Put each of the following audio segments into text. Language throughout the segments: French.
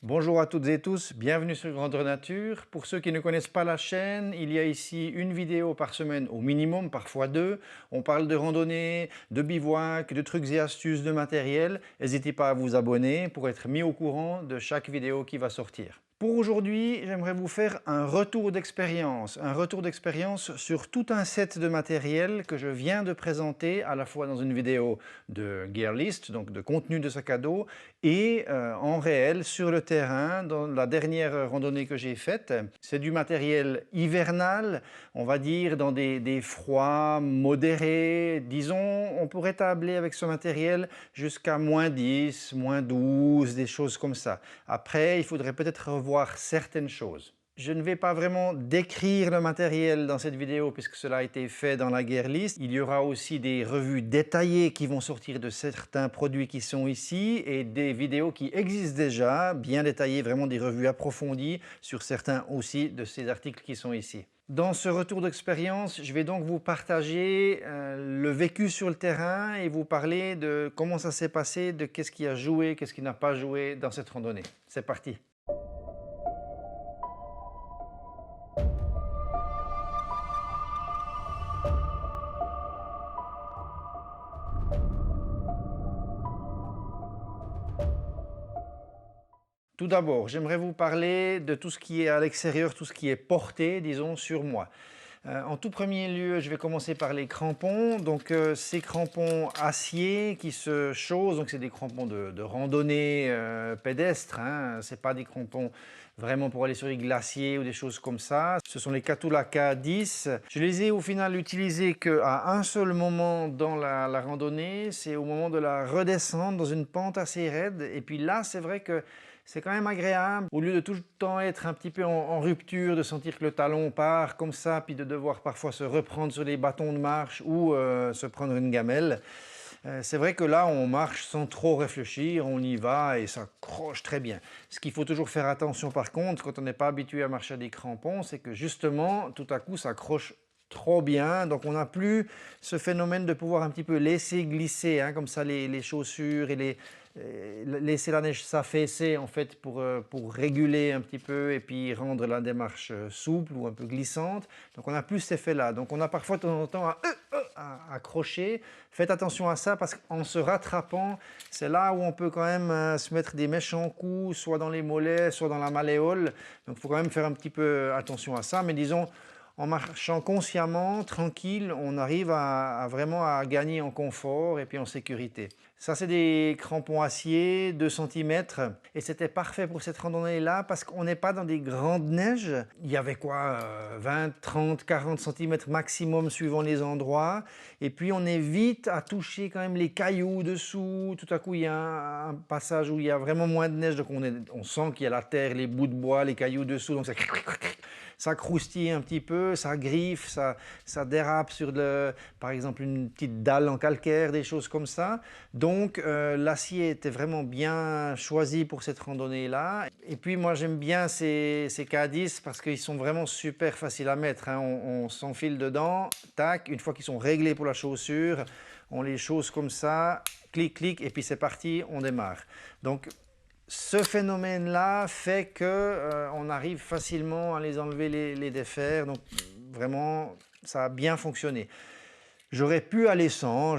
Bonjour à toutes et tous, bienvenue sur Grandeur Nature. Pour ceux qui ne connaissent pas la chaîne, il y a ici une vidéo par semaine au minimum, parfois deux. On parle de randonnée, de bivouac, de trucs et astuces, de matériel. N'hésitez pas à vous abonner pour être mis au courant de chaque vidéo qui va sortir. Pour aujourd'hui, j'aimerais vous faire un retour d'expérience sur tout un set de matériel que je viens de présenter à la fois dans une vidéo de Gear List, donc de contenu de sac à dos, et en réel sur le terrain dans la dernière randonnée que j'ai faite. C'est du matériel hivernal, on va dire dans des froids modérés. Disons, on pourrait tabler avec ce matériel jusqu'à -10, -12, des choses comme ça. Après, il faudrait peut-être revoir certaines choses. Je ne vais pas vraiment décrire le matériel dans cette vidéo puisque cela a été fait dans la Gear List. Il y aura aussi des revues détaillées qui vont sortir de certains produits qui sont ici et des vidéos qui existent déjà, bien détaillées, vraiment des revues approfondies sur certains aussi de ces articles qui sont ici. Dans ce retour d'expérience, je vais donc vous partager le vécu sur le terrain et vous parler de comment ça s'est passé, de qu'est-ce qui a joué, qu'est-ce qui n'a pas joué dans cette randonnée. C'est parti! Tout d'abord, j'aimerais vous parler de tout ce qui est à l'extérieur, tout ce qui est porté, disons, sur moi. En tout premier lieu, je vais commencer par les crampons. Donc, ces crampons acier qui se chaussent, donc c'est des crampons de randonnée pédestre, hein. Ce n'est pas des crampons vraiment pour aller sur les glaciers ou des choses comme ça. Ce sont les Kahtoola K10. Je les ai au final utilisés qu'à un seul moment dans la randonnée, c'est au moment de la redescente dans une pente assez raide. Et puis là, c'est vrai que c'est quand même agréable, au lieu de tout le temps être un petit peu en rupture, de sentir que le talon part comme ça, puis de devoir parfois se reprendre sur les bâtons de marche ou se prendre une gamelle. C'est vrai que là, on marche sans trop réfléchir, on y va et ça croche très bien. Ce qu'il faut toujours faire attention par contre, quand on n'est pas habitué à marcher à des crampons, c'est que justement, tout à coup, ça croche trop bien. Donc on n'a plus ce phénomène de pouvoir un petit peu laisser glisser, hein, comme ça les chaussures et laisser la neige s'affaisser en fait pour réguler un petit peu et puis rendre la démarche souple ou un peu glissante. Donc on n'a plus cet effet-là. Donc on a parfois de temps en temps à accrocher. Faites attention à ça parce qu'en se rattrapant, c'est là où on peut quand même se mettre des méchants coups, soit dans les mollets, soit dans la malléole. Donc il faut quand même faire un petit peu attention à ça. Mais disons, en marchant consciemment, tranquille, on arrive vraiment à gagner en confort et puis en sécurité. Ça, c'est des crampons acier, 2 centimètres, et c'était parfait pour cette randonnée-là parce qu'on n'est pas dans des grandes neiges. Il y avait quoi, 20, 30, 40 centimètres maximum suivant les endroits. Et puis, on évite à toucher quand même les cailloux dessous. Tout à coup, il y a un passage où il y a vraiment moins de neige, donc on sent qu'il y a la terre, les bouts de bois, les cailloux dessous, donc ça croustille un petit peu, ça griffe, ça dérape sur par exemple une petite dalle en calcaire, des choses comme ça. Donc l'acier était vraiment bien choisi pour cette randonnée-là. Et puis moi j'aime bien ces K10 parce qu'ils sont vraiment super faciles à mettre, hein. On s'enfile dedans, tac, une fois qu'ils sont réglés pour la chaussure, on les chausse comme ça, clic, clic, et puis c'est parti, on démarre. Donc ce phénomène-là fait que on arrive facilement à les enlever, les défaire. Donc vraiment, ça a bien fonctionné. J'aurais pu aller sans,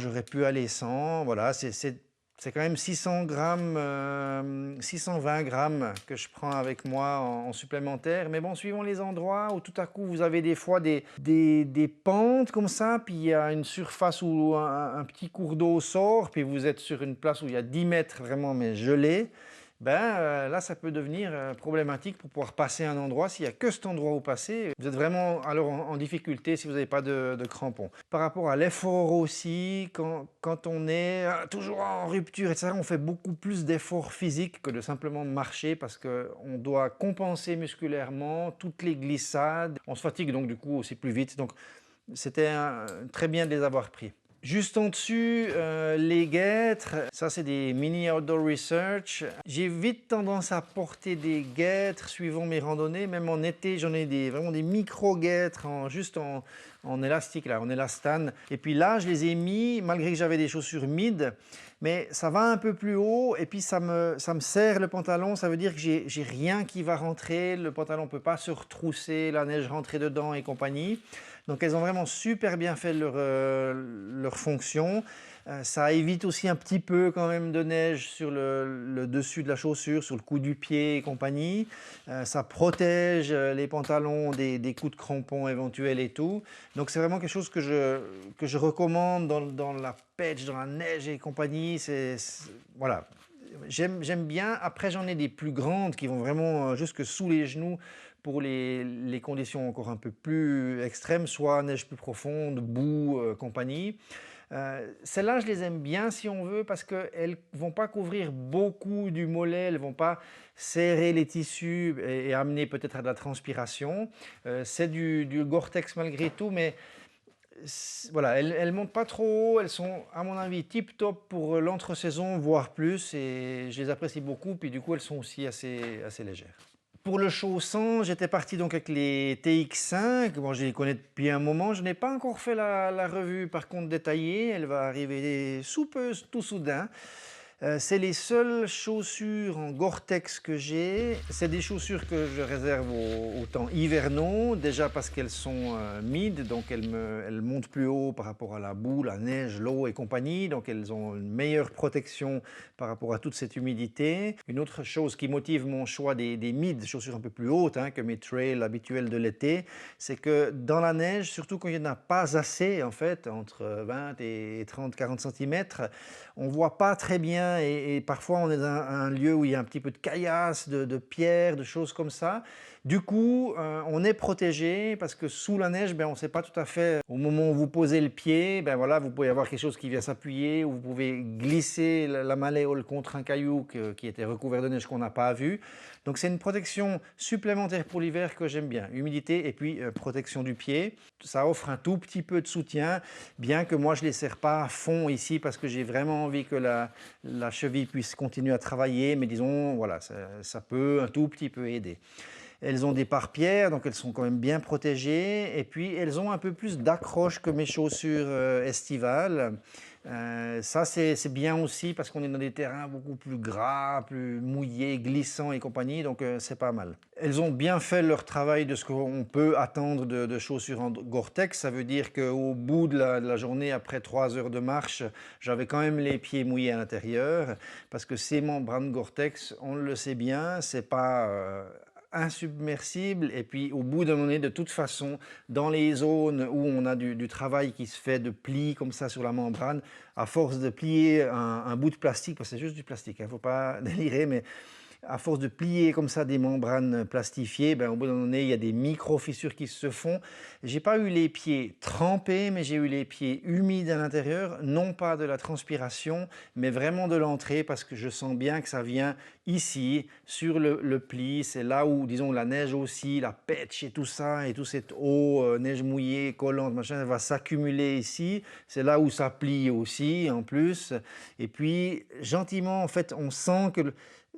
voilà, c'est quand même 600 grammes, 620 grammes que je prends avec moi en supplémentaire. Mais bon, suivant les endroits où tout à coup vous avez des fois des pentes comme ça, puis il y a une surface où un petit cours d'eau sort, puis vous êtes sur une place où il y a 10 mètres vraiment mais gelé. Là, ça peut devenir problématique pour pouvoir passer un endroit. S'il n'y a que cet endroit où passer, vous êtes vraiment alors en difficulté si vous n'avez pas de crampons. Par rapport à l'effort aussi, quand on est toujours en rupture, etc., on fait beaucoup plus d'efforts physiques que de simplement marcher parce qu'on doit compenser musculairement toutes les glissades. On se fatigue donc du coup aussi plus vite. Donc c'était très bien de les avoir pris. Juste en dessus, les guêtres, ça c'est des mini outdoor research. J'ai vite tendance à porter des guêtres suivant mes randonnées. Même en été, j'en ai vraiment des micro guêtres juste en élastique, là, en élastane. Et puis là, je les ai mis, malgré que j'avais des chaussures mid, mais ça va un peu plus haut et puis ça me serre le pantalon. Ça veut dire que j'ai rien qui va rentrer. Le pantalon ne peut pas se retrousser, la neige rentrer dedans et compagnie. Donc elles ont vraiment super bien fait leur fonction. Ça évite aussi un petit peu quand même de neige sur le dessus de la chaussure, sur le cou du pied et compagnie. Ça protège les pantalons des coups de crampons éventuels et tout. Donc c'est vraiment quelque chose que je recommande dans la petch, dans la neige et compagnie. Voilà. J'aime bien. Après, j'en ai des plus grandes qui vont vraiment jusque sous les genoux pour les conditions encore un peu plus extrêmes, soit neige plus profonde, boue, compagnie. Celles-là, je les aime bien si on veut parce qu'elles ne vont pas couvrir beaucoup du mollet, elles ne vont pas serrer les tissus et amener peut-être à de la transpiration. C'est du Gore-Tex malgré tout, mais voilà, elles ne montent pas trop haut, elles sont à mon avis tip-top pour l'entre-saison, voire plus, et je les apprécie beaucoup, puis du coup elles sont aussi assez légères. Pour le chaussant, j'étais parti donc avec les TX5. Bon, je les connais depuis un moment. Je n'ai pas encore fait la revue par contre détaillée. Elle va arriver sous peu, tout soudain. C'est les seules chaussures en Gore-Tex que j'ai. C'est des chaussures que je réserve aux temps hivernaux, déjà parce qu'elles sont mid, donc elles montent plus haut par rapport à la boue, la neige, l'eau et compagnie, donc elles ont une meilleure protection par rapport à toute cette humidité. Une autre chose qui motive mon choix des mid, chaussures un peu plus hautes que mes trails habituels de l'été, c'est que dans la neige, surtout quand il n'y en a pas assez en fait, entre 20 et 30-40 cm, on ne voit pas très bien et parfois on est dans un lieu où il y a un petit peu de caillasse, de pierres, de choses comme ça. Du coup, on est protégé parce que sous la neige, on ne sait pas tout à fait. Au moment où vous posez le pied, voilà, vous pouvez avoir quelque chose qui vient s'appuyer ou vous pouvez glisser la malléole contre un caillou qui était recouvert de neige qu'on n'a pas vu. Donc c'est une protection supplémentaire pour l'hiver que j'aime bien. Humidité et puis protection du pied. Ça offre un tout petit peu de soutien, bien que moi je ne les serre pas à fond ici parce que j'ai vraiment envie que la cheville puisse continuer à travailler. Mais disons, voilà, ça peut un tout petit peu aider. Elles ont des pare-pierres, donc elles sont quand même bien protégées. Et puis, elles ont un peu plus d'accroche que mes chaussures estivales. Ça, c'est bien aussi parce qu'on est dans des terrains beaucoup plus gras, plus mouillés, glissants et compagnie. Donc, c'est pas mal. Elles ont bien fait leur travail de ce qu'on peut attendre de chaussures en Gore-Tex. Ça veut dire qu'au bout de la journée, après 3 heures de marche, j'avais quand même les pieds mouillés à l'intérieur. Parce que ces membranes Gore-Tex, on le sait bien, c'est pas insubmersible et puis au bout d'un moment donné, de toute façon, dans les zones où on a du travail qui se fait de plis comme ça sur la membrane, à force de plier un bout de plastique, parce que c'est juste du plastique, il ne faut pas délirer, mais à force de plier comme ça des membranes plastifiées, au bout d'un moment donné, il y a des micro-fissures qui se font. J'ai pas eu les pieds trempés, mais j'ai eu les pieds humides à l'intérieur, non pas de la transpiration, mais vraiment de l'entrée, parce que je sens bien que ça vient ici, sur le pli. C'est là où, disons, la neige aussi, la petch et tout ça, et toute cette eau, neige mouillée, collante, machin, elle va s'accumuler ici. C'est là où ça plie aussi, en plus. Et puis, gentiment, en fait, on sent que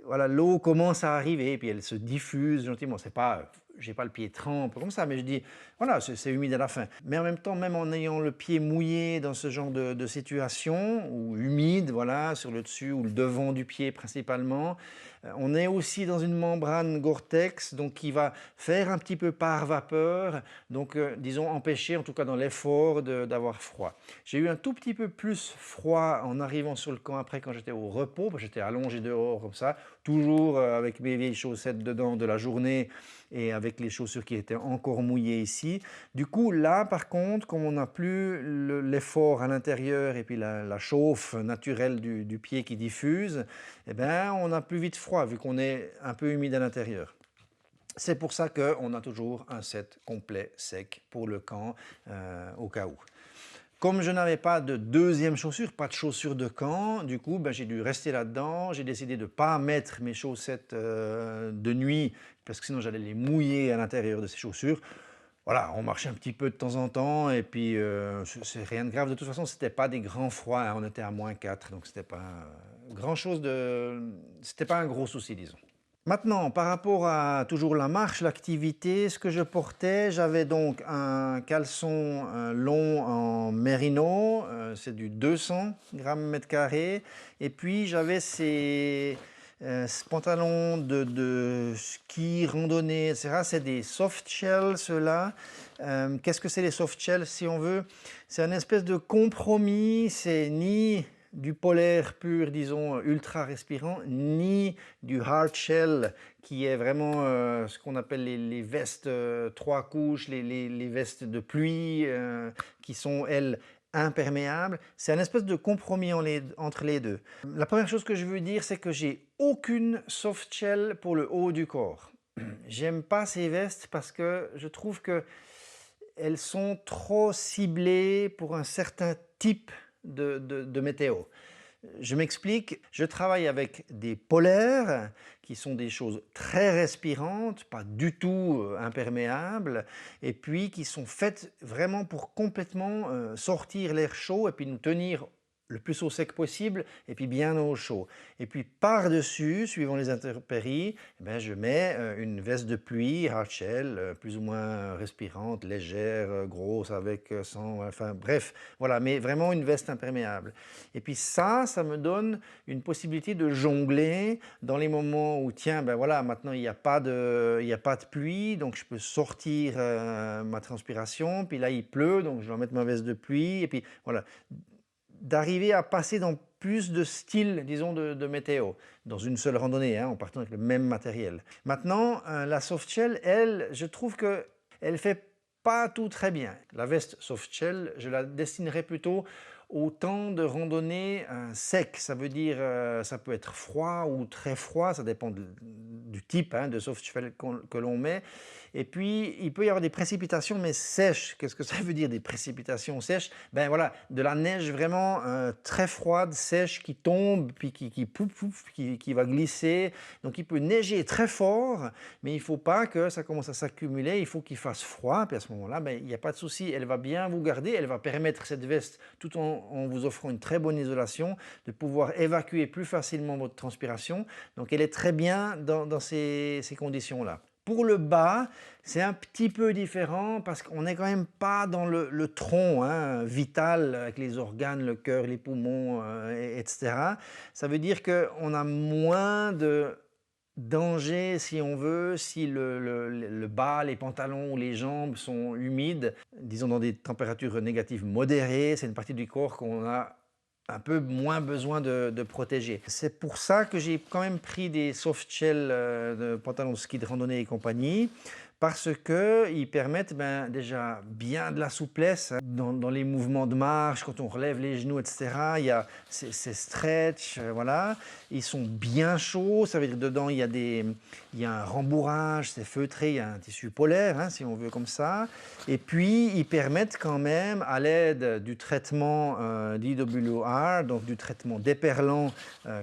voilà, l'eau commence à arriver et puis elle se diffuse gentiment. C'est pas, j'ai pas le pied trempe comme ça, mais je dis, voilà, c'est humide à la fin. Mais en même temps, même en ayant le pied mouillé dans ce genre de situation, ou humide, voilà, sur le dessus ou le devant du pied principalement, on est aussi dans une membrane Gore-Tex, donc qui va faire un petit peu par vapeur, donc disons empêcher, en tout cas dans l'effort, d'avoir froid. J'ai eu un tout petit peu plus froid en arrivant sur le camp après quand j'étais au repos, parce que j'étais allongé dehors comme ça, toujours avec mes vieilles chaussettes dedans de la journée et avec les chaussures qui étaient encore mouillées ici. Du coup, là, par contre, comme on n'a plus l'effort à l'intérieur et puis la chauffe naturelle du pied qui diffuse, on a plus vite froid vu qu'on est un peu humide à l'intérieur. C'est pour ça qu'on a toujours un set complet sec pour le camp au cas où. Comme je n'avais pas de deuxième chaussure, pas de chaussures de camp, du coup j'ai dû rester là-dedans. J'ai décidé de ne pas mettre mes chaussettes de nuit parce que sinon j'allais les mouiller à l'intérieur de ces chaussures. Voilà, on marchait un petit peu de temps en temps et puis c'est rien de grave. De toute façon, c'était pas des grands froids, hein, on était à -4, donc c'était pas grand-chose de c'était pas un gros souci, disons. Maintenant, par rapport à toujours la marche, l'activité, ce que je portais, j'avais donc un caleçon long en mérino, c'est du 200 grammes mètre carré, et puis j'avais ce pantalon de ski, randonnée, etc. C'est des soft shells, ceux-là. Qu'est-ce que c'est les soft shells, si on veut? C'est un espèce de compromis, c'est ni du polaire pur, disons, ultra respirant, ni du hard shell, qui est vraiment ce qu'on appelle les vestes 3 couches, les vestes de pluie, qui sont, elles, imperméables. C'est un espèce de compromis entre les deux. La première chose que je veux dire, c'est que j'ai aucune soft shell pour le haut du corps. J'aime pas ces vestes parce que je trouve que elles sont trop ciblées pour un certain type de météo. Je m'explique, je travaille avec des polaires qui sont des choses très respirantes, pas du tout imperméables, et puis qui sont faites vraiment pour complètement sortir l'air chaud et puis nous tenir le plus au sec possible et puis bien au chaud. Et puis par-dessus, suivant les intempéries, eh bien, je mets une veste de pluie hard shell, plus ou moins respirante, légère, grosse, avec 100, enfin bref, voilà, mais vraiment une veste imperméable. Et puis ça me donne une possibilité de jongler dans les moments où, tiens, ben voilà, maintenant il n'y a pas de pluie, donc je peux sortir ma transpiration, puis là il pleut, donc je dois mettre ma veste de pluie, et puis voilà, d'arriver à passer dans plus de styles, disons, de météo, dans une seule randonnée, hein, en partant avec le même matériel. Maintenant, la softshell, elle, je trouve que elle fait pas tout très bien. La veste softshell, je la destinerais plutôt au temps de randonnée sec. Ça veut dire, ça peut être froid ou très froid, ça dépend du type hein, de softshell que l'on met. Et puis, il peut y avoir des précipitations, mais sèches. Qu'est-ce que ça veut dire, des précipitations sèches? Ben voilà, de la neige vraiment très froide, sèche, qui tombe, puis qui va glisser. Donc, il peut neiger très fort, mais il ne faut pas que ça commence à s'accumuler. Il faut qu'il fasse froid, puis à ce moment-là, ben, il n'y a pas de souci. Elle va bien vous garder, elle va permettre, cette veste, tout en vous offrant une très bonne isolation, de pouvoir évacuer plus facilement votre transpiration. Donc, elle est très bien dans ces conditions-là. Pour le bas, c'est un petit peu différent parce qu'on n'est quand même pas dans le tronc hein, vital avec les organes, le cœur, les poumons, etc. Ça veut dire qu'on a moins de danger, si on veut, si le bas, les pantalons ou les jambes sont humides, disons dans des températures négatives modérées. C'est une partie du corps qu'on a un peu moins besoin de protéger. C'est pour ça que j'ai quand même pris des soft shell de pantalons de ski de randonnée et compagnie, parce qu'ils permettent déjà bien de la souplesse hein, dans les mouvements de marche, quand on relève les genoux, etc. Il y a ces stretch, voilà. Ils sont bien chauds, ça veut dire dedans il y a un rembourrage, c'est feutré, il y a un tissu polaire, hein, si on veut comme ça. Et puis ils permettent quand même, à l'aide du traitement DWR, donc du traitement déperlant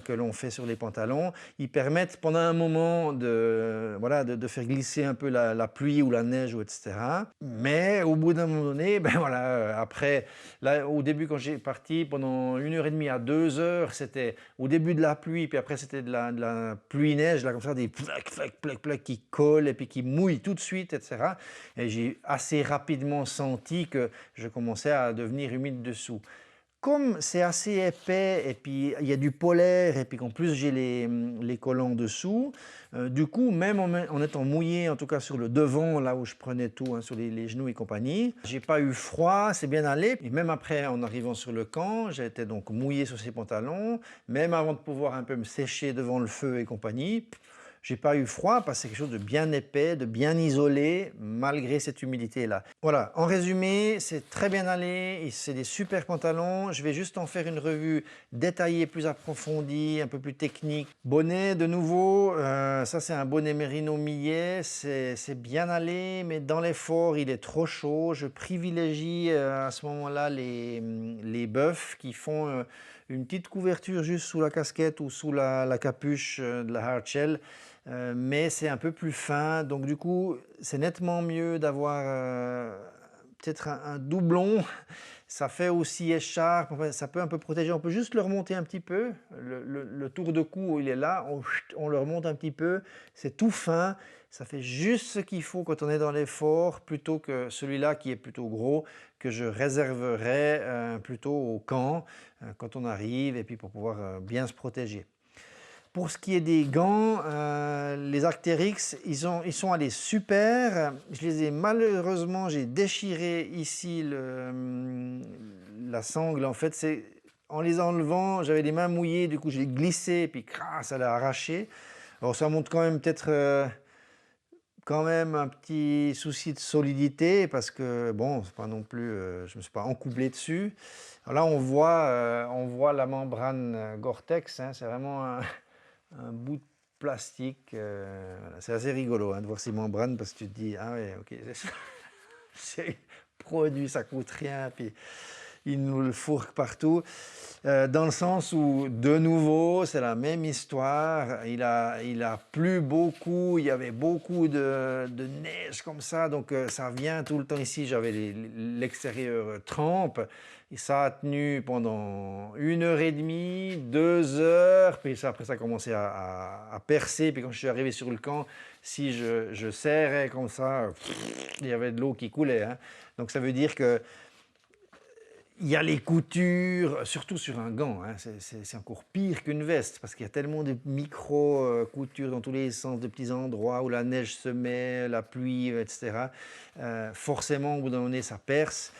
que l'on fait sur les pantalons, ils permettent pendant un moment de faire glisser un peu la pluie ou la neige, etc. Mais au bout d'un moment donné, ben voilà, après, là, au début quand j'ai parti, pendant 1h30 à 2 heures, c'était au début de la pluie, puis après c'était de la pluie-neige, là comme ça, des plaques qui collent et puis qui mouillent tout de suite, etc. Et j'ai assez rapidement senti que je commençais à devenir humide dessous. Comme c'est assez épais et puis il y a du polaire et puis qu'en plus j'ai les collants dessous, du coup même en étant mouillé, en tout cas sur le devant, là où je prenais tout, hein, sur les genoux et compagnie, j'ai pas eu froid, c'est bien allé. Et même après, en arrivant sur le camp, j'étais donc mouillé sur ces pantalons, même avant de pouvoir un peu me sécher devant le feu et compagnie. J'ai pas eu froid parce que c'est quelque chose de bien épais, de bien isolé, malgré cette humidité-là. Voilà, en résumé, c'est très bien allé, c'est des super pantalons. Je vais juste en faire une revue détaillée, plus approfondie, un peu plus technique. Bonnet, de nouveau, ça c'est un bonnet Merino millet, c'est bien allé, mais dans l'effort, il est trop chaud. Je privilégie à ce moment-là les bœufs qui font une petite couverture juste sous la casquette ou sous la capuche de la hard shell. mais c'est un peu plus fin. Donc du coup, c'est nettement mieux d'avoir peut-être un doublon. Ça fait aussi écharpe, enfin, ça peut un peu protéger. On peut juste le remonter un petit peu. Le tour de cou, il est là, on le remonte un petit peu. C'est tout fin. Ça fait juste ce qu'il faut quand on est dans l'effort, plutôt que celui-là qui est plutôt gros, que je réserverai plutôt au camp quand on arrive et puis pour pouvoir bien se protéger. Pour ce qui est des gants, les Arc'teryx, ils sont allés super. Je les ai malheureusement, j'ai déchiré ici la sangle. En fait, c'est en les enlevant, j'avais les mains mouillées, du coup j'ai glissé et puis ça l'a arraché. Alors ça montre quand même peut-être quand même un petit souci de solidité parce que bon, c'est pas non plus, je me suis pas encoublé dessus. Alors là, on voit la membrane Gore-Tex, hein, c'est vraiment un bout de plastique. Voilà. C'est assez rigolo hein, de voir ces membranes parce que tu te dis, ah ouais, ok, c'est produit, ça coûte rien, puis ils nous le fourquent partout. Dans le sens où, de nouveau, c'est la même histoire. Il a plu beaucoup, il y avait beaucoup de neige comme ça, donc ça vient tout le temps ici. J'avais l'extérieur trempe. Et ça a tenu pendant 1 heure et demie, 2 heures, puis après ça a commencé à percer. Puis quand je suis arrivé sur le camp, si je serrais comme ça, il y avait de l'eau qui coulait. Hein. Donc ça veut dire que il y a les coutures, surtout sur un gant, hein, c'est encore pire qu'une veste parce qu'il y a tellement de micro-coutures dans tous les sens, de petits endroits où la neige se met, la pluie, etc. Forcément, au bout d'un moment donné, ça perce.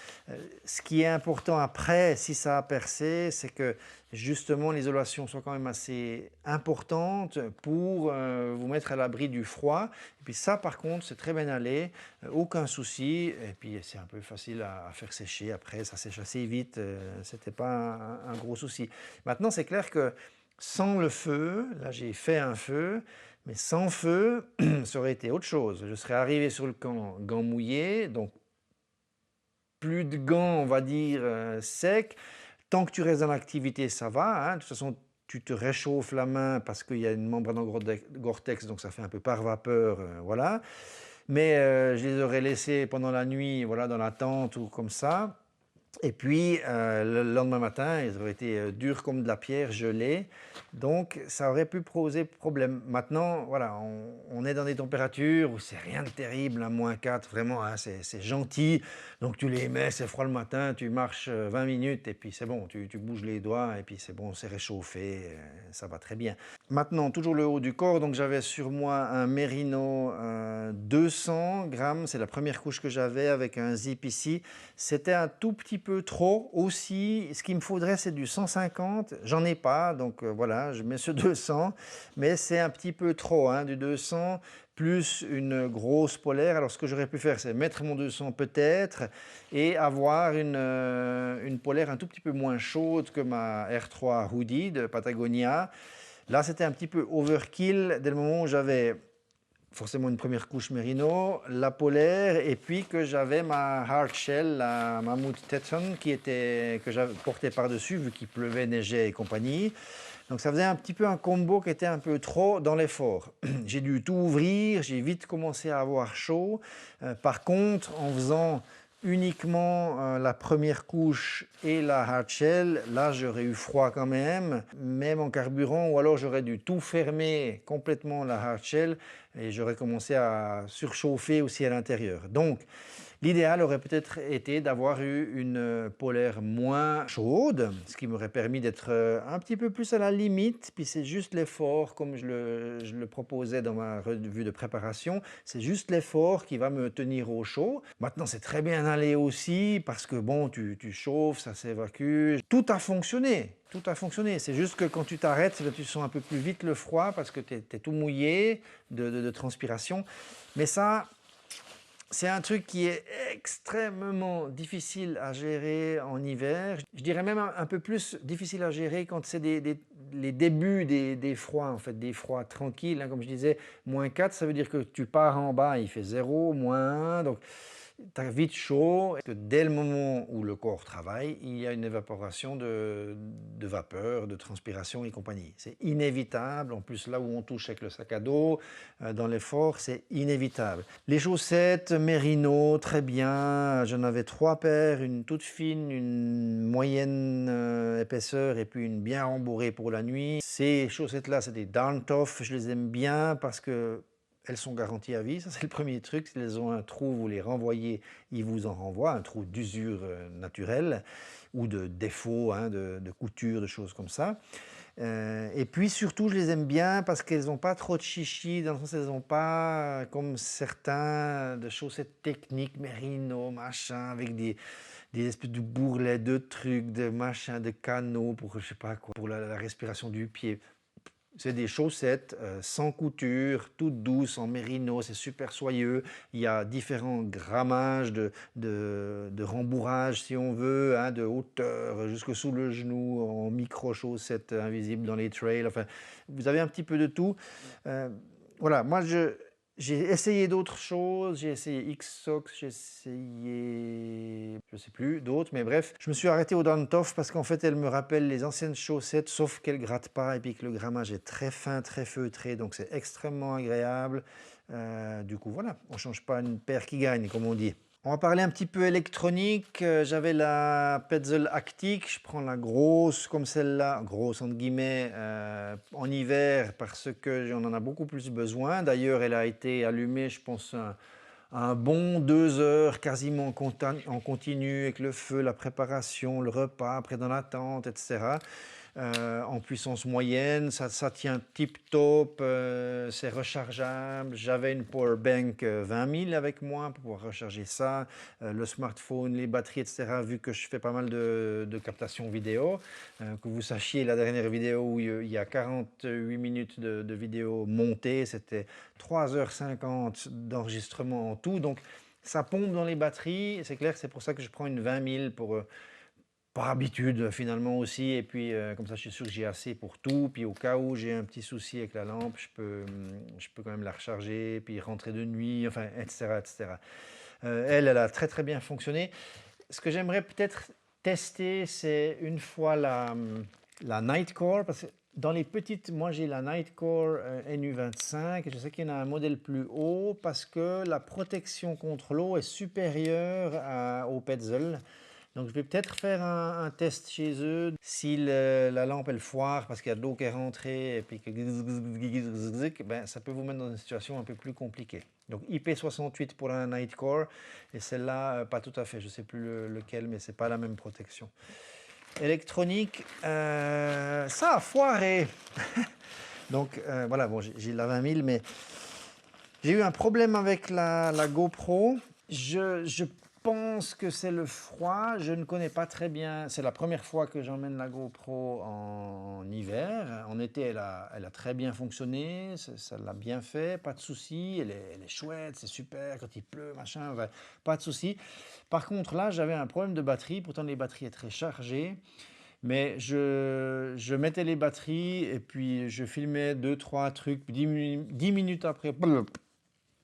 Ce qui est important après, si ça a percé, c'est que justement l'isolation soit quand même assez importante pour vous mettre à l'abri du froid. Et puis ça, par contre, c'est très bien allé, aucun souci. Et puis c'est un peu facile à faire sécher après, ça sèche assez vite, c'était pas un gros souci. Maintenant, c'est clair que sans le feu, là j'ai fait un feu, mais sans feu, ça aurait été autre chose. Je serais arrivé sur le camp, gants mouillés, donc plus de gants, on va dire, secs. Tant que tu restes dans l'activité, ça va. Hein. De toute façon, tu te réchauffes la main parce qu'il y a une membrane en Gore-Tex, donc ça fait un peu par vapeur, voilà. Mais je les aurais laissés pendant la nuit, voilà, dans la tente ou comme ça. Et puis, le lendemain matin, ils auraient été durs comme de la pierre, gelés. Donc, ça aurait pu poser problème. Maintenant, voilà, on est dans des températures où c'est rien de terrible, à -4, vraiment, hein, c'est gentil. Donc, tu les mets, c'est froid le matin, tu marches 20 minutes et puis c'est bon, tu bouges les doigts et puis c'est bon, c'est réchauffé, ça va très bien. Maintenant, toujours le haut du corps, donc j'avais sur moi un Merino 200 grammes, c'est la première couche que j'avais avec un zip ici. C'était un tout petit peu trop aussi. Ce qu'il me faudrait, c'est du 150. J'en ai pas, donc voilà, je mets ce 200. Mais c'est un petit peu trop, hein, du 200 plus une grosse polaire. Alors ce que j'aurais pu faire, c'est mettre mon 200 peut-être et avoir une polaire un tout petit peu moins chaude que ma R3 Hoodie de Patagonia. Là, c'était un petit peu overkill dès le moment où j'avais forcément une première couche Merino, la polaire, et puis que j'avais ma hard shell, la Mammut Tetson, que j'avais porté par-dessus, vu qu'il pleuvait, neigeait et compagnie. Donc ça faisait un petit peu un combo qui était un peu trop dans l'effort. J'ai dû tout ouvrir, j'ai vite commencé à avoir chaud. Par contre, en faisant uniquement la première couche et la hard shell, là j'aurais eu froid quand même en carburant, ou alors j'aurais dû tout fermer complètement la hard shell et j'aurais commencé à surchauffer aussi à l'intérieur. Donc l'idéal aurait peut-être été d'avoir eu une polaire moins chaude, ce qui m'aurait permis d'être un petit peu plus à la limite, puis c'est juste l'effort, comme je le proposais dans ma revue de préparation, c'est juste l'effort qui va me tenir au chaud. Maintenant, c'est très bien allé aussi, parce que bon, tu chauffes, ça s'évacue, tout a fonctionné. Tout a fonctionné, c'est juste que quand tu t'arrêtes, tu sens un peu plus vite le froid parce que tu es tout mouillé de transpiration. Mais ça, c'est un truc qui est extrêmement difficile à gérer en hiver. Je dirais même un peu plus difficile à gérer quand c'est les débuts des froids, en fait, des froids tranquilles. Hein, comme je disais, -4, ça veut dire que tu pars en bas, il fait 0, -1. Donc tu as vite chaud. Parce que dès le moment où le corps travaille, il y a une évaporation de vapeur, de transpiration et compagnie. C'est inévitable. En plus, là où on touche avec le sac à dos, dans l'effort, c'est inévitable. Les chaussettes Merino, très bien. J'en avais 3 paires, une toute fine, une moyenne épaisseur et puis une bien rembourrée pour la nuit. Ces chaussettes-là, c'est des Down Tough. Je les aime bien parce que elles sont garanties à vie, ça c'est le premier truc. Si elles ont un trou, vous les renvoyez, ils vous en renvoient, un trou d'usure naturelle ou de défaut, hein, de couture, de choses comme ça. Et puis surtout, je les aime bien parce qu'elles n'ont pas trop de chichi, dans le sens elles n'ont pas, comme certains, de chaussettes techniques, Merino, machin, avec des espèces de bourrelets, de trucs, de machin, de canaux pour je sais pas quoi, pour la respiration du pied. C'est des chaussettes sans couture, toutes douces, en mérino, c'est super soyeux. Il y a différents grammages de rembourrage, si on veut, hein, de hauteur jusque sous le genou, en micro-chaussettes invisibles dans les trails. Enfin, vous avez un petit peu de tout. Voilà, moi, j'ai essayé d'autres choses, j'ai essayé X-Sox, j'ai essayé, je sais plus, d'autres, mais bref, je me suis arrêté au Down Tough parce qu'en fait, elles me rappellent les anciennes chaussettes, sauf qu'elles grattent pas et puis que le grammage est très fin, très feutré, donc c'est extrêmement agréable. Du coup, voilà, on change pas une paire qui gagne, comme on dit. On va parler un petit peu électronique. J'avais la Petzl Actic, je prends la grosse comme celle-là, grosse entre guillemets, en hiver parce que j'en en a beaucoup plus besoin. D'ailleurs, elle a été allumée, je pense, un bon 2 heures quasiment en continu avec le feu, la préparation, le repas, après dans la tente, etc. En puissance moyenne, ça tient tip top, c'est rechargeable. J'avais une power bank 20 000 avec moi pour pouvoir recharger ça, le smartphone, les batteries, etc. Vu que je fais pas mal de captation vidéo, que vous sachiez, la dernière vidéo où il y a 48 minutes de vidéo montée, c'était 3h50 d'enregistrement en tout. Donc ça pompe dans les batteries, c'est clair, c'est pour ça que je prends une 20 000 pour par habitude finalement aussi, et puis comme ça je suis sûr que j'ai assez pour tout, puis au cas où j'ai un petit souci avec la lampe, je peux quand même la recharger, puis rentrer de nuit, enfin, etc. etc. Elle a très bien fonctionné. Ce que j'aimerais peut-être tester, c'est une fois la Nightcore, parce que dans les petites, moi j'ai la Nightcore NU25, et je sais qu'il y en a un modèle plus haut, parce que la protection contre l'eau est supérieure au Petzl. Donc je vais peut-être faire un test chez eux. Si la lampe elle foire parce qu'il y a de l'eau qui est rentrée et puis que ben, ça peut vous mettre dans une situation un peu plus compliquée. Donc IP68 pour la Nightcore et celle-là pas tout à fait. Je ne sais plus lequel, mais c'est pas la même protection. Électronique, ça a foiré. Donc voilà, bon, j'ai la 20 000, mais j'ai eu un problème avec la GoPro. Je pense que c'est le froid. Je ne connais pas très bien. C'est la première fois que j'emmène la GoPro en hiver. En été, elle a très bien fonctionné. Ça l'a bien fait. Pas de souci. Elle est chouette. C'est super. Quand il pleut, machin. Ouais, pas de souci. Par contre, là, j'avais un problème de batterie. Pourtant, les batteries étaient très chargées. Mais je mettais les batteries et puis je filmais 2-3 trucs. 10 minutes après,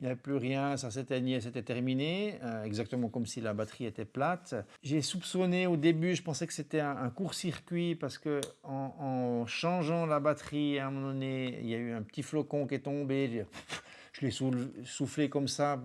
il n'y avait plus rien, ça s'éteignait, c'était terminé, exactement comme si la batterie était plate. J'ai soupçonné au début, je pensais que c'était un court-circuit parce que en changeant la batterie, à un moment donné, il y a eu un petit flocon qui est tombé. Je l'ai soufflé comme ça,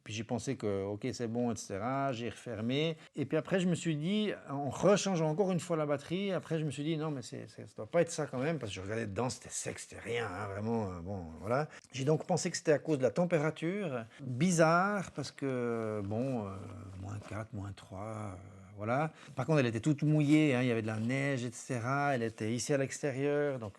puis j'ai pensé que ok c'est bon, etc. J'ai refermé. Et puis après je me suis dit, en rechangeant encore une fois la batterie, après je me suis dit non mais ça ne doit pas être ça quand même, parce que je regardais dedans, c'était sec, c'était rien, hein, vraiment, bon voilà. J'ai donc pensé que c'était à cause de la température. Bizarre, parce que bon, -4, -3... voilà. Par contre, elle était toute mouillée, hein, il y avait de la neige, etc. Elle était ici à l'extérieur, donc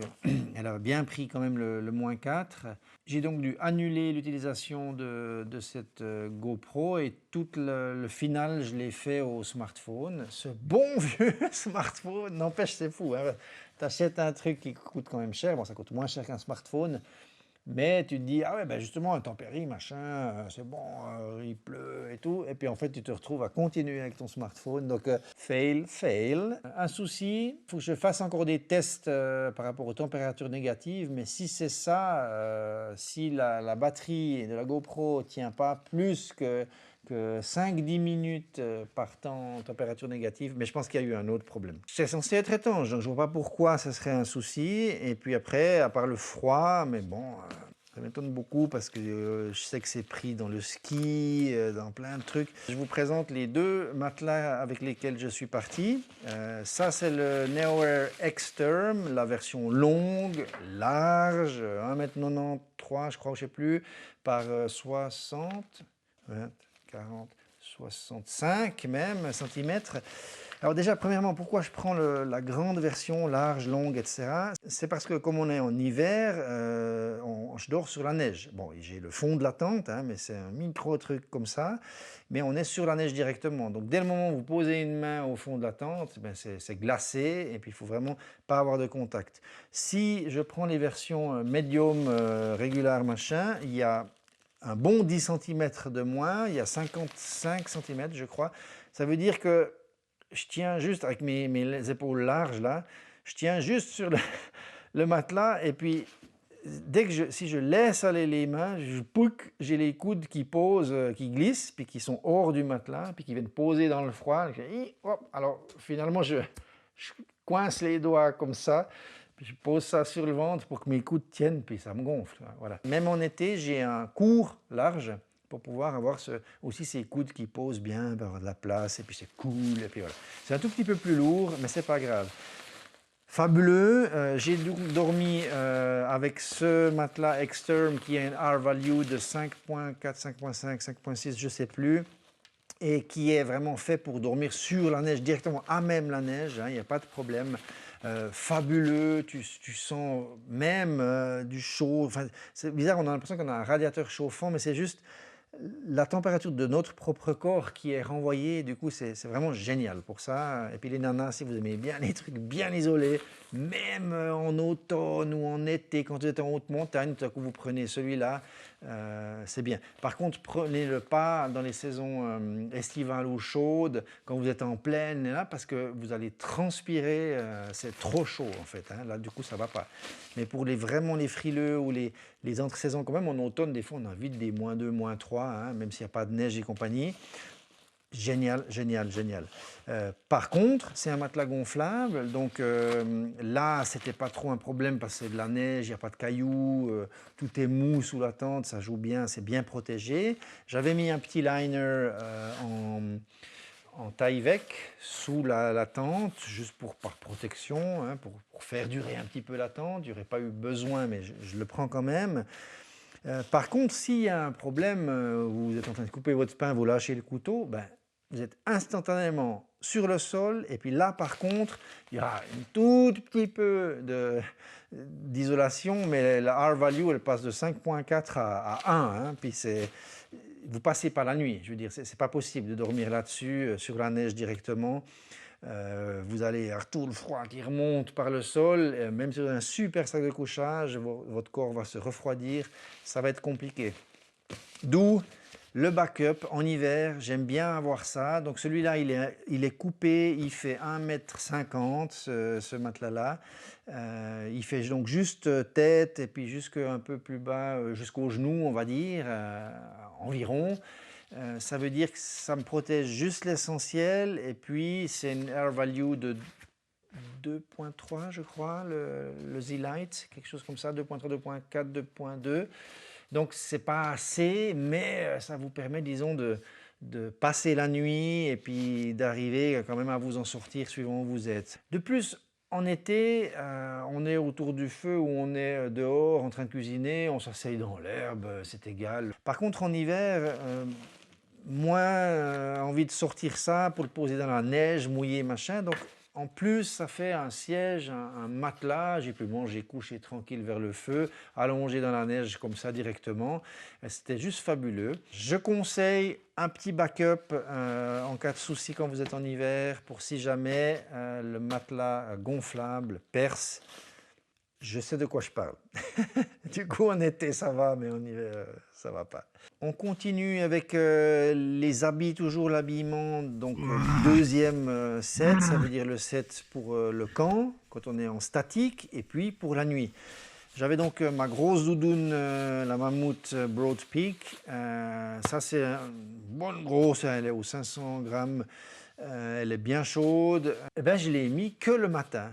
elle a bien pris quand même le -4. J'ai donc dû annuler l'utilisation de cette GoPro et tout le final, je l'ai fait au smartphone. Ce bon vieux smartphone, n'empêche, c'est fou. Hein. Tu achètes un truc qui coûte quand même cher, bon, ça coûte moins cher qu'un smartphone. Mais tu te dis, ah ouais, ben justement, intempérie, machin, c'est bon, il pleut et tout. Et puis en fait, tu te retrouves à continuer avec ton smartphone. Donc, fail. Un souci, il faut que je fasse encore des tests par rapport aux températures négatives. Mais si c'est ça, si la batterie de la GoPro ne tient pas plus que 5-10 minutes partant en température négative, mais je pense qu'il y a eu un autre problème. C'est censé être étanche, donc je ne vois pas pourquoi ça serait un souci. Et puis après, à part le froid, mais bon, ça m'étonne beaucoup parce que je sais que c'est pris dans le ski, dans plein de trucs. Je vous présente les deux matelas avec lesquels je suis parti. Ça, c'est le Neoair X-Term, la version longue, large, 1,93 m, je crois, je ne sais plus, par 60, 20, 40, 65 même centimètres. Alors déjà, premièrement, pourquoi je prends la grande version, large, longue, etc. C'est parce que comme on est en hiver, je dors sur la neige. Bon, j'ai le fond de la tente, hein, mais c'est un micro truc comme ça. Mais on est sur la neige directement. Donc dès le moment où vous posez une main au fond de la tente, ben c'est glacé et puis il faut vraiment pas avoir de contact. Si je prends les versions medium, régulière, machin, il y a un bon 10 cm de moins, il y a 55 cm je crois. Ça veut dire que je tiens juste avec mes épaules larges là, je tiens juste sur le matelas et puis si je laisse aller les mains, j'ai les coudes qui posent, qui glissent, puis qui sont hors du matelas, puis qui viennent poser dans le froid. Alors finalement, je coince les doigts comme ça, puis je pose ça sur le ventre pour que mes coudes tiennent, puis ça me gonfle. Voilà. Même en été, j'ai un court large pour pouvoir avoir aussi ces coudes qui posent bien, avoir de la place, et puis c'est cool, et puis voilà. C'est un tout petit peu plus lourd, mais c'est pas grave. Fabuleux, j'ai dormi avec ce matelas X-Term qui a un R-value de 5.4, 5.5, 5.6, je ne sais plus, et qui est vraiment fait pour dormir sur la neige, directement à même la neige, il n'y a pas de problème. Fabuleux, tu sens même du chaud, enfin, c'est bizarre, on a l'impression qu'on a un radiateur chauffant, mais c'est juste la température de notre propre corps qui est renvoyée, du coup c'est vraiment génial pour ça. Et puis les nanas, si vous aimez bien les trucs bien isolés, même en automne ou en été, quand vous êtes en haute montagne, tout à coup vous prenez celui-là, c'est bien. Par contre, prenez-le pas dans les saisons estivales ou chaudes, quand vous êtes en pleine, là, parce que vous allez transpirer, c'est trop chaud en fait, hein, là du coup ça va pas. Mais pour vraiment les frileux ou les entre-saisons quand même, en automne, des fois on a vite des -2, -3, hein, même s'il n'y a pas de neige et compagnie. Génial, génial, génial. Par contre, c'est un matelas gonflable, donc là, c'était pas trop un problème parce que c'est de la neige, il n'y a pas de cailloux, tout est mou sous la tente, ça joue bien, c'est bien protégé. J'avais mis un petit liner en Tyvek sous la tente, juste par protection, hein, pour faire durer un petit peu la tente. Il n'y aurait pas eu besoin, mais je le prends quand même. Par contre, s'il y a un problème, vous êtes en train de couper votre pain, vous lâchez le couteau, ben, vous êtes instantanément sur le sol. Et puis là, par contre, il y a un tout petit peu d'isolation, mais la R-value, elle passe de 5.4 à 1. Hein, puis vous passez pas la nuit, je veux dire, c'est pas possible de dormir là-dessus, sur la neige directement. Vous allez avoir tout le froid qui remonte par le sol, même sur un super sac de couchage, votre corps va se refroidir, ça va être compliqué. D'où le backup en hiver, j'aime bien avoir ça. Donc celui-là, il est coupé, il fait 1,50 m, ce matelas-là. Il fait donc juste tête et puis un peu plus bas, jusqu'aux genoux, on va dire, environ. Ça veut dire que ça me protège juste l'essentiel et puis c'est une air value de 2.3 je crois, le Z-Lite, quelque chose comme ça, 2.3, 2.4, 2.2. Donc c'est pas assez, mais ça vous permet, disons, de passer la nuit et puis d'arriver quand même à vous en sortir suivant où vous êtes. De plus, en été, on est autour du feu ou on est dehors en train de cuisiner, on s'asseye dans l'herbe, c'est égal. Par contre, en hiver, moins envie de sortir ça pour le poser dans la neige, mouillé, machin. Donc en plus, ça fait un siège, un matelas. J'ai pu manger couché tranquille vers le feu, allongé dans la neige comme ça directement. C'était juste fabuleux. Je conseille un petit backup en cas de souci quand vous êtes en hiver, pour si jamais le matelas gonflable perce. Je sais de quoi je parle. Du coup, en été, ça va, mais en hiver, ça va pas. On continue avec les habits, toujours l'habillement. Donc, deuxième set, ça veut dire le set pour le camp, quand on est en statique, et puis pour la nuit. J'avais donc ma grosse doudoune, la Mammouth Broad Peak. Ça, c'est une bonne grosse, elle est aux 500 grammes. Elle est bien chaude. Eh ben, je l'ai mis que le matin.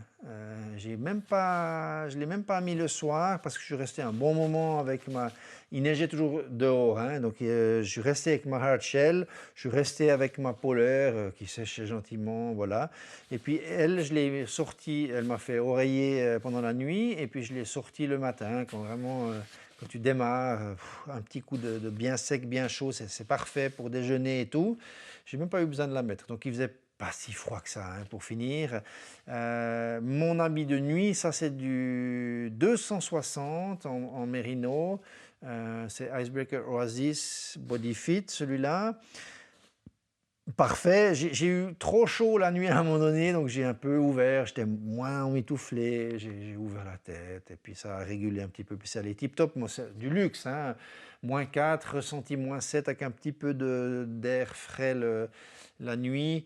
Je ne l'ai même pas mis le soir parce que je suis resté un bon moment avec ma... Il neigeait toujours dehors, hein, donc je suis resté avec ma hard shell, je suis resté avec ma polaire qui séchait gentiment, voilà. Et puis elle, je l'ai sortie, elle m'a fait oreiller pendant la nuit et puis je l'ai sortie le matin quand vraiment... quand tu démarres, un petit coup de bien sec, bien chaud, c'est parfait pour déjeuner et tout. J'ai même pas eu besoin de la mettre. Donc il faisait pas si froid que ça, hein, pour finir. Mon habit de nuit, ça c'est du 260 en mérino. C'est Icebreaker Oasis Body Fit, celui-là. Parfait, j'ai eu trop chaud la nuit à un moment donné, donc j'ai un peu ouvert, j'étais moins emmitouflé, j'ai ouvert la tête et puis ça a régulé un petit peu, puis ça allait tip top, moi c'est du luxe, hein. -4, ressenti -7 avec un petit peu d'air frais la nuit.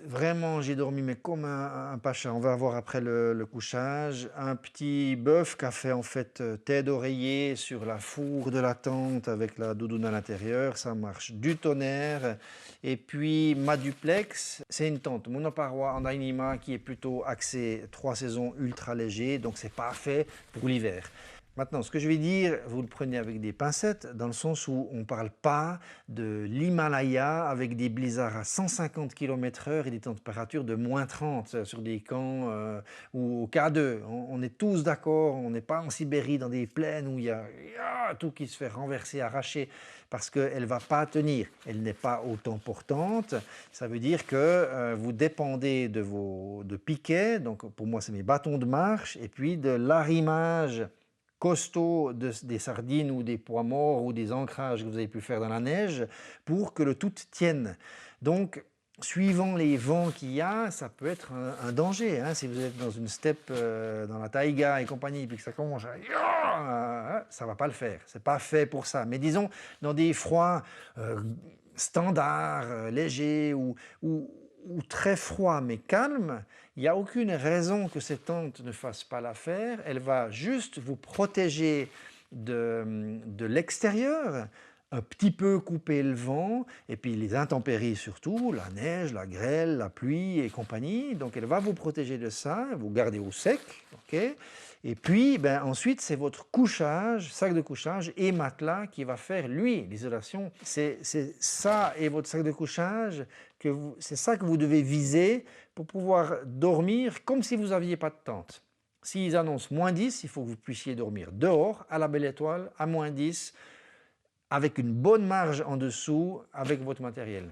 Vraiment, j'ai dormi mais comme un pacha. On va voir après le couchage. Un petit bœuf qui a fait en fait tête d'oreiller sur la fourre de la tente avec la doudoune à l'intérieur. Ça marche du tonnerre. Et puis ma duplex, c'est une tente monoparoi en Dyneema qui est plutôt axée 3 saisons ultra léger. Donc c'est parfait pour l'hiver. Maintenant, ce que je vais dire, vous le prenez avec des pincettes, dans le sens où on ne parle pas de l'Himalaya avec des blizzards à 150 km/h et des températures de -30 sur des camps ou au K2. On est tous d'accord, on n'est pas en Sibérie dans des plaines où il y a tout qui se fait renverser, arracher, parce qu'elle ne va pas tenir. Elle n'est pas autant portante. Ça veut dire que vous dépendez de piquets, donc pour moi c'est mes bâtons de marche, et puis de l'arrimage costaud des sardines ou des pois morts ou des ancrages que vous avez pu faire dans la neige pour que le tout tienne. Donc, suivant les vents qu'il y a, ça peut être un danger. Hein. Si vous êtes dans une steppe, dans la taïga et compagnie, puis que ça commence ça ne va pas le faire. C'est pas fait pour ça. Mais disons, dans des froids standards, légers ou très froid mais calme, il n'y a aucune raison que cette tente ne fasse pas l'affaire. Elle va juste vous protéger de l'extérieur, un petit peu couper le vent, et puis les intempéries surtout, la neige, la grêle, la pluie et compagnie. Donc elle va vous protéger de ça, vous garder au sec, ok. Et puis ensuite c'est votre couchage, sac de couchage et matelas qui va faire lui l'isolation. C'est ça et votre sac de couchage, c'est ça que vous devez viser pour pouvoir dormir comme si vous n'aviez pas de tente. S'ils annoncent -10, il faut que vous puissiez dormir dehors, à la belle étoile, à -10, avec une bonne marge en dessous, avec votre matériel.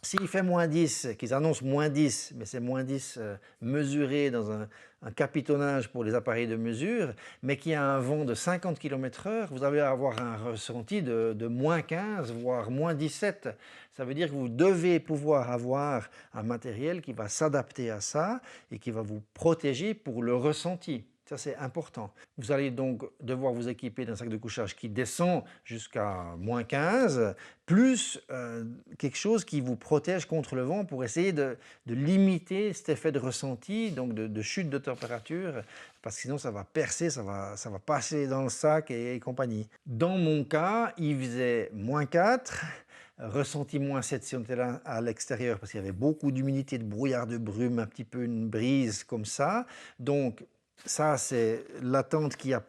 S'il fait -10, qu'ils annoncent -10, mais c'est -10 mesuré dans un capitonnage pour les appareils de mesure, mais qu'il y a un vent de 50 km/h, vous allez avoir un ressenti de -15, voire -17. Ça veut dire que vous devez pouvoir avoir un matériel qui va s'adapter à ça et qui va vous protéger pour le ressenti. Ça, c'est important. Vous allez donc devoir vous équiper d'un sac de couchage qui descend jusqu'à -15, plus quelque chose qui vous protège contre le vent pour essayer de limiter cet effet de ressenti, donc de chute de température, parce que sinon ça va percer, ça va passer dans le sac et compagnie. Dans mon cas, il faisait -4, ressenti -7 si on était là à l'extérieur, parce qu'il y avait beaucoup d'humidité, de brouillard, de brume, un petit peu une brise comme ça. Donc, ça, c'est la tente qui a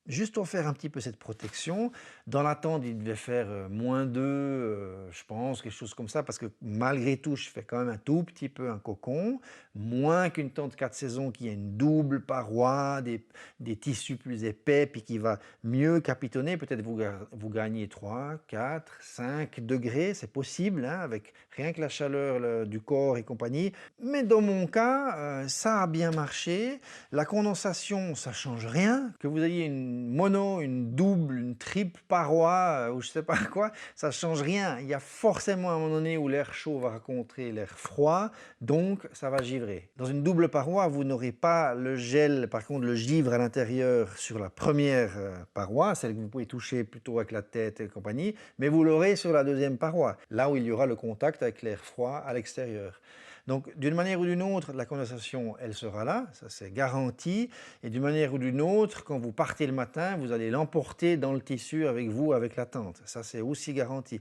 juste offert un petit peu cette protection. Dans la tente, il devait faire -2, je pense, quelque chose comme ça, parce que malgré tout, je fais quand même un tout petit peu un cocon, moins qu'une tente 4 saisons qui a une double paroi, des tissus plus épais, puis qui va mieux capitonner. Peut-être vous gagnez 3, 4, 5 degrés, c'est possible, hein, avec rien que la chaleur du corps et compagnie. Mais dans mon cas, ça a bien marché. La condensation, ça change rien. Que vous ayez une mono, une double, une triple paroi ou je sais pas quoi, ça change rien. Il y a forcément un moment donné où l'air chaud va rencontrer l'air froid, donc ça va givrer. Dans une double paroi, vous n'aurez pas le gel, par contre le givre à l'intérieur sur la première paroi, celle que vous pouvez toucher plutôt avec la tête et compagnie, mais vous l'aurez sur la deuxième paroi, là où il y aura le contact avec l'air froid à l'extérieur. Donc d'une manière ou d'une autre, la condensation, elle sera là, ça c'est garanti. Et d'une manière ou d'une autre, quand vous partez le matin, vous allez l'emporter dans le tissu avec vous, avec la tente. Ça c'est aussi garanti.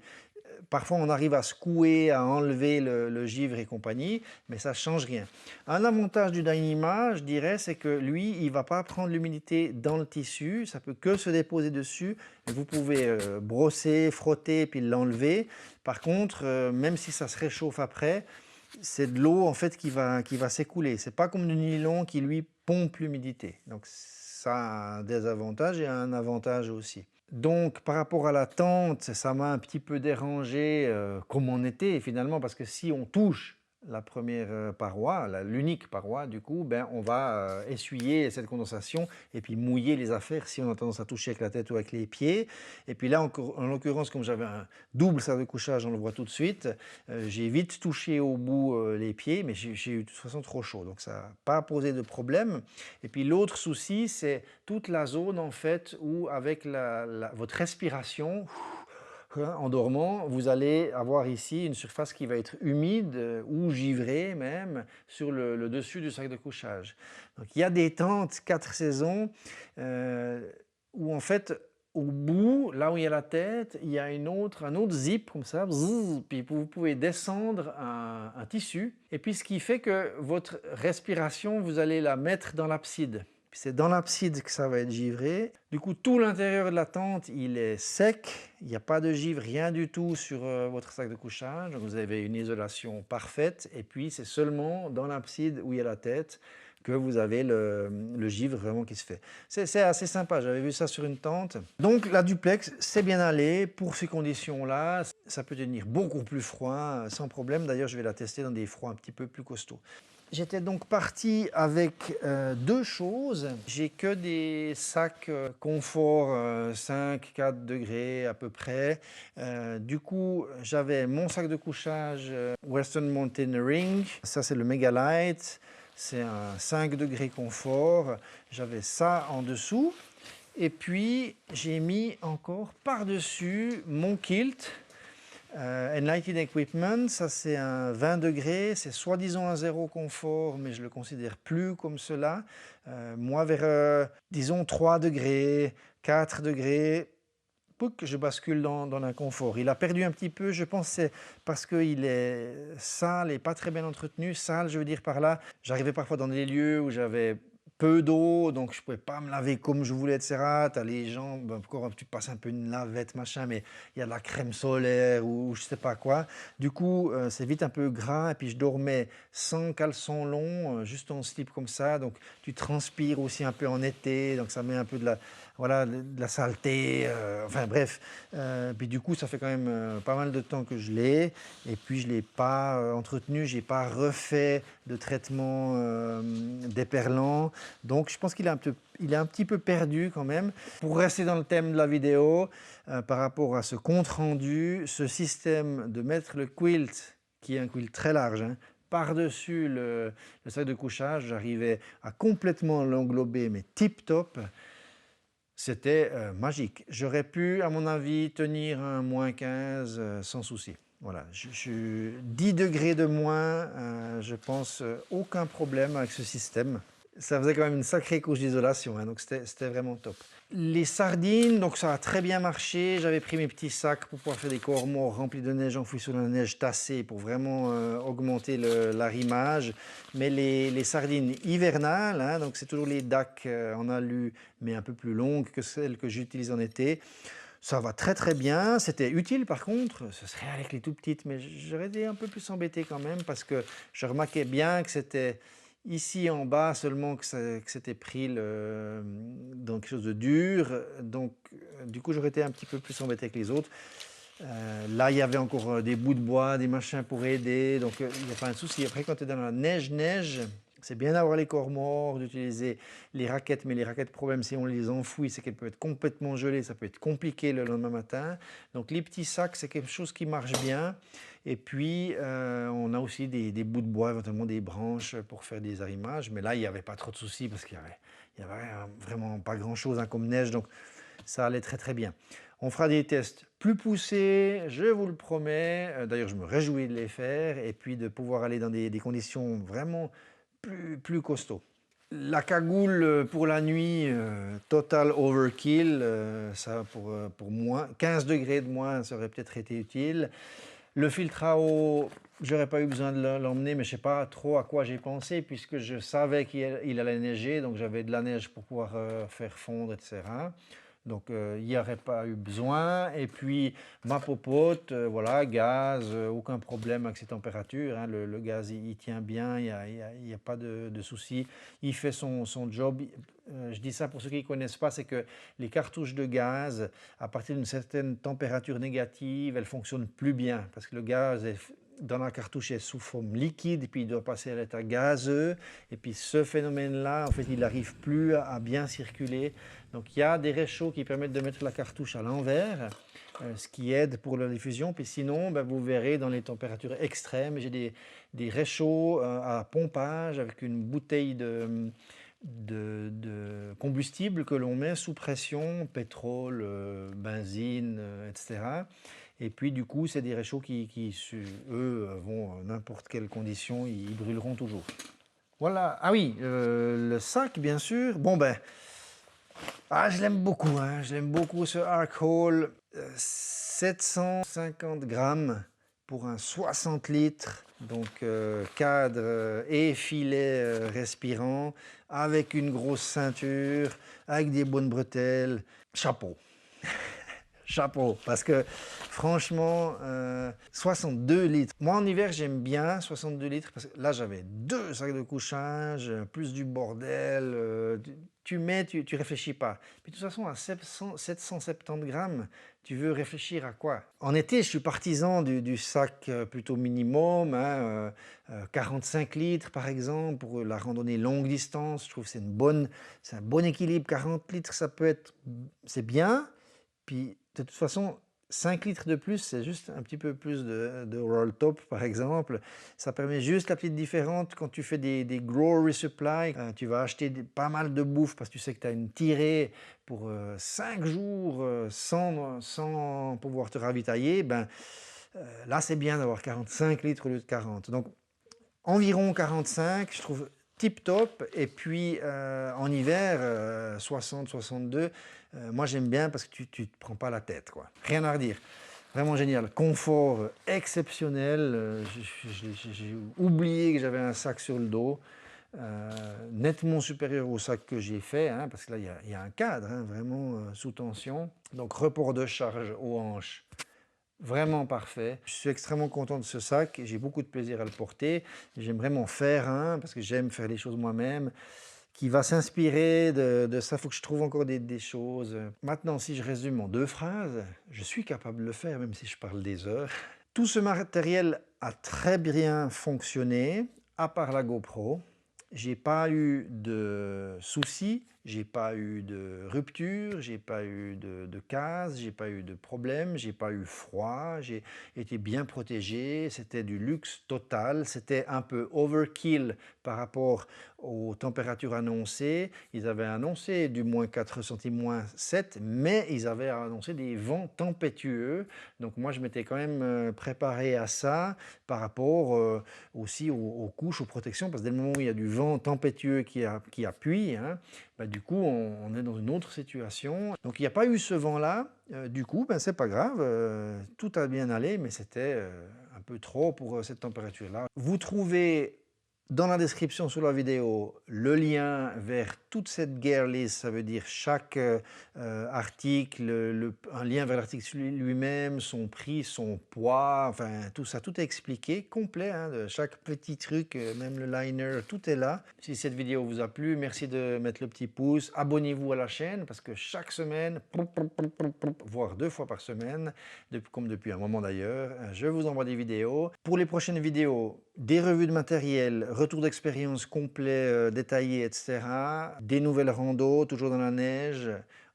Parfois, on arrive à secouer, à enlever le givre et compagnie, mais ça ne change rien. Un avantage du Dyneema, je dirais, c'est que lui, il ne va pas prendre l'humidité dans le tissu, ça peut que se déposer dessus. Et vous pouvez brosser, frotter, puis l'enlever. Par contre, même si ça se réchauffe après, c'est de l'eau en fait qui va s'écouler. C'est pas comme du nylon qui lui pompe l'humidité. Donc ça a un désavantage et un avantage aussi. Donc par rapport à la tente, ça m'a un petit peu dérangé comme on était finalement, parce que si on touche la première paroi, l'unique paroi, du coup, ben, on va essuyer cette condensation et puis mouiller les affaires si on a tendance à toucher avec la tête ou avec les pieds. Et puis là, en l'occurrence, comme j'avais un double sac de couchage, on le voit tout de suite, j'ai vite touché au bout les pieds, mais j'ai eu de toute façon trop chaud, donc ça n'a pas posé de problème. Et puis l'autre souci, c'est toute la zone en fait où avec votre respiration, en dormant, vous allez avoir ici une surface qui va être humide ou givrée même sur le dessus du sac de couchage. Donc il y a des tentes 4 saisons où en fait au bout, là où il y a la tête, il y a un autre zip comme ça, bzzz, puis vous pouvez descendre un tissu. Et puis ce qui fait que votre respiration, vous allez la mettre dans l'abside. C'est dans l'abside que ça va être givré. Du coup, tout l'intérieur de la tente, il est sec. Il n'y a pas de givre, rien du tout sur votre sac de couchage. Donc vous avez une isolation parfaite. Et puis, c'est seulement dans l'abside où il y a la tête que vous avez le givre vraiment qui se fait. C'est assez sympa, j'avais vu ça sur une tente. Donc la duplex, c'est bien allé pour ces conditions-là. Ça peut tenir beaucoup plus froid, sans problème. D'ailleurs, je vais la tester dans des froids un petit peu plus costauds. J'étais donc parti avec deux choses. J'ai que des sacs confort 5-4 degrés à peu près. Du coup, j'avais mon sac de couchage Western Mountain Ring. Ça, c'est le Mega Light. C'est un 5 degrés confort. J'avais ça en dessous. Et puis, j'ai mis encore par-dessus mon kilt. Enlightened Equipment, ça c'est un 20 degrés, c'est soi-disant un zéro confort, mais je ne le considère plus comme cela. Moi, vers, disons, 3 degrés, 4 degrés, je bascule dans l'inconfort. Il a perdu un petit peu, je pense, c'est parce qu'il est sale et pas très bien entretenu. Sale, je veux dire par là, j'arrivais parfois dans des lieux où j'avais peu d'eau, donc je ne pouvais pas me laver comme je voulais, etc. Tu as les jambes, encore tu passes un peu une lavette, machin, mais il y a de la crème solaire ou je ne sais pas quoi. Du coup, c'est vite un peu gras, et puis je dormais sans caleçon long, juste en slip comme ça, donc tu transpires aussi un peu en été, donc ça met un peu de la saleté, enfin bref. Puis du coup, ça fait quand même pas mal de temps que je l'ai, et puis je ne l'ai pas entretenu, je n'ai pas refait de traitement déperlant. Donc je pense qu'il est un petit peu perdu quand même. Pour rester dans le thème de la vidéo, par rapport à ce compte rendu, ce système de mettre le quilt, qui est un quilt très large, hein, par-dessus le sac de couchage, j'arrivais à complètement l'englober, mais tip-top. C'était magique. J'aurais pu, à mon avis, tenir un -15 sans souci. Voilà, 10 degrés de moins, je pense, aucun problème avec ce système. Ça faisait quand même une sacrée couche d'isolation, hein, donc c'était vraiment top. Les sardines, donc ça a très bien marché. J'avais pris mes petits sacs pour pouvoir faire des corps-morts remplis de neige, enfouis sous la neige tassée pour vraiment augmenter l'arrimage. Mais les sardines hivernales, hein, donc c'est toujours les DAC en alu, mais un peu plus longues que celles que j'utilise en été. Ça va très très bien, c'était utile par contre, ce serait avec les tout petites, mais j'aurais été un peu plus embêté quand même parce que je remarquais bien que c'était ici en bas seulement que c'était pris dans quelque chose de dur, donc du coup j'aurais été un petit peu plus embêté que les autres. Là il y avait encore des bouts de bois, des machins pour aider, donc il n'y a pas de souci. Après quand tu es dans la neige, c'est bien d'avoir les corps morts, d'utiliser les raquettes, mais les raquettes, problème, si on les enfouit, c'est qu'elles peuvent être complètement gelées, ça peut être compliqué le lendemain matin. Donc les petits sacs, c'est quelque chose qui marche bien. Et puis, on a aussi des bouts de bois, éventuellement des branches pour faire des arrimages. Mais là, il n'y avait pas trop de soucis parce qu'il y avait vraiment pas grand-chose hein, comme neige, donc ça allait très très bien. On fera des tests plus poussés, je vous le promets. D'ailleurs, je me réjouis de les faire et puis de pouvoir aller dans des conditions vraiment plus costauds. La cagoule pour la nuit, total overkill, ça pour moins, 15 degrés de moins, ça aurait peut-être été utile. Le filtre à eau, j'aurais pas eu besoin de l'emmener, mais je sais pas trop à quoi j'ai pensé puisque je savais qu'il allait neiger, donc j'avais de la neige pour pouvoir faire fondre, etc. Donc il n'y aurait pas eu besoin. Et puis ma popote, voilà, gaz, aucun problème avec ces températures, hein. Le gaz il tient bien, il n'y a pas de souci. Il fait son job. Je dis ça pour ceux qui ne connaissent pas, c'est que les cartouches de gaz, à partir d'une certaine température négative, elles fonctionnent plus bien parce que le gaz dans la cartouche est sous forme liquide et puis il doit passer à l'état gazeux. Et puis ce phénomène-là, en fait, il n'arrive plus à bien circuler. Donc il y a des réchauds qui permettent de mettre la cartouche à l'envers, ce qui aide pour la diffusion. Puis sinon, ben, vous verrez dans les températures extrêmes, j'ai des réchauds à pompage avec une bouteille de combustible que l'on met sous pression, pétrole, benzine, etc. Et puis du coup, c'est des réchauds qui eux, vont à n'importe quelle condition, ils brûleront toujours. Voilà, ah oui, le sac bien sûr. Bon ben, je l'aime beaucoup, hein. Je l'aime beaucoup ce Arc Hole. 750 grammes pour un 60 litres, donc cadre et filet respirant, avec une grosse ceinture, avec des bonnes bretelles. Chapeau. Chapeau, parce que franchement, 62 litres. Moi en hiver j'aime bien 62 litres parce que là j'avais 2 sacs de couchage, plus du bordel. Tu mets, tu réfléchis pas. Puis de toute façon à 770 grammes, tu veux réfléchir à quoi? En été je suis partisan du sac plutôt minimum, hein, 45 litres par exemple pour la randonnée longue distance. Je trouve que c'est un bon équilibre. 40 litres c'est bien. Puis, de toute façon, 5 litres de plus, c'est juste un petit peu plus de roll top, par exemple. Ça permet juste la petite différence quand tu fais des grow resupply. Tu vas acheter pas mal de bouffe parce que tu sais que tu as une tirée pour 5 jours sans pouvoir te ravitailler. Ben, là, c'est bien d'avoir 45 litres au lieu de 40. Donc, environ 45, je trouve tip top. Et puis en hiver, 60, 62, moi j'aime bien parce que tu te prends pas la tête, quoi. Rien à redire. Vraiment génial. Confort exceptionnel. J'ai oublié que j'avais un sac sur le dos. Nettement supérieur au sac que j'ai fait, hein, parce que là il y a un cadre, hein, vraiment sous tension. Donc report de charge aux hanches. Vraiment parfait. Je suis extrêmement content de ce sac. J'ai beaucoup de plaisir à le porter. J'aimerais m'en faire un parce que j'aime faire les choses moi-même. Qui va s'inspirer de ça. Il faut que je trouve encore des choses. Maintenant, si je résume en 2 phrases, je suis capable de le faire même si je parle des heures. Tout ce matériel a très bien fonctionné, à part la GoPro. J'ai pas eu de soucis, j'ai pas eu de rupture, j'ai pas eu de casse, j'ai pas eu de problème, j'ai pas eu froid, j'ai été bien protégé, c'était du luxe total, c'était un peu overkill par rapport aux températures annoncées. Ils avaient annoncé du moins 4 centimes, moins 7, mais ils avaient annoncé des vents tempétueux. Donc moi je m'étais quand même préparé à ça par rapport aussi aux couches, aux protections, parce que dès le moment où il y a du vent tempétueux qui appuie, hein, bah, du coup on est dans une autre situation. Donc il n'y a pas eu ce vent-là, du coup ben, c'est pas grave, tout a bien allé, mais c'était un peu trop pour cette température-là. Vous trouvez dans la description sous la vidéo, le lien vers toute cette gear list, ça veut dire chaque article, un lien vers l'article lui-même, son prix, son poids, enfin tout ça, tout est expliqué, complet, hein, de chaque petit truc, même le liner, tout est là. Si cette vidéo vous a plu, merci de mettre le petit pouce, abonnez-vous à la chaîne parce que chaque semaine, voire 2 fois par semaine, comme depuis un moment d'ailleurs, je vous envoie des vidéos. Pour les prochaines vidéos, des revues de matériel, retour d'expérience complet, détaillé, etc. Des nouvelles randos, toujours dans la neige.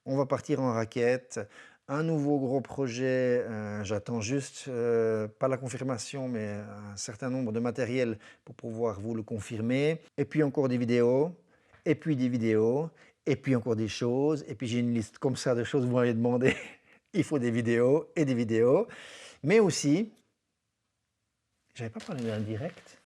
On va partir en raquette. Un nouveau gros projet, j'attends juste, pas la confirmation, mais un certain nombre de matériel pour pouvoir vous le confirmer. Et puis encore des vidéos, et puis des vidéos, et puis encore des choses. Et puis j'ai une liste comme ça de choses que vous m'avez demandé. il faut des vidéos et des vidéos. Mais aussi, j'avais pas parlé d'un direct.